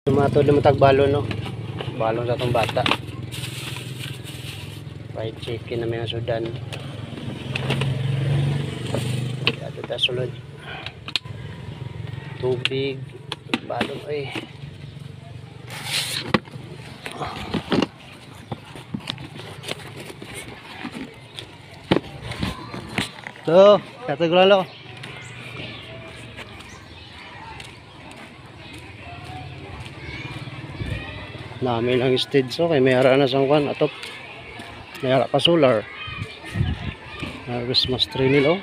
Tumatod na matagbalo no. Balon sa itong bata. Fried chicken na may nasudan. Ito ta sulod. Tubig. Balon ay. Ito. Katagulalo. Namin ang stage so kay may ara na sang kwan atop may ara pa solar Christmas tree nila oh.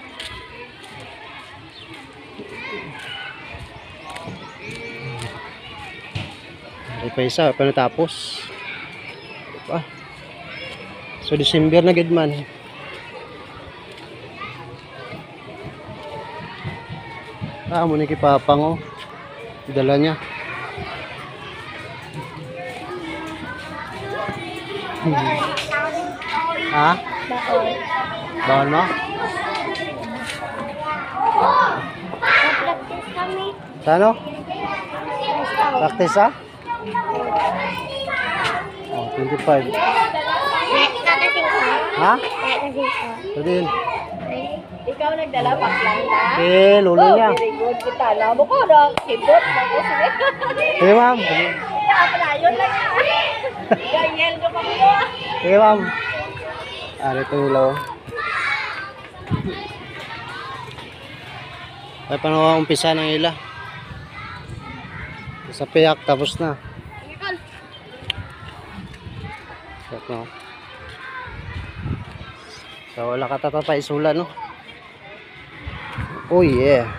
Ay pa isa pa natapos diba? So December na gid man mo ni kipapang oh dala niya. Ha? Baon mo? Practice kami. Sano? Practice ha? Oh, 25. Nakakasing ka? Ha? Nakakasing ka. Ito din. Ikaw nagdala paklang na? Eh, lulo niya. Very good kita. Lamo ko na. Hibot na ko sige. Sige ma'am. Apalayon lang na. Gayel ko pa mo. Sige ma'am. Ano ito nila oh. Ay paano ka umpisa ng ila? Sa piyak tapos na. Piyak na oh. So wala ka tatapay isula no? Oh yeah.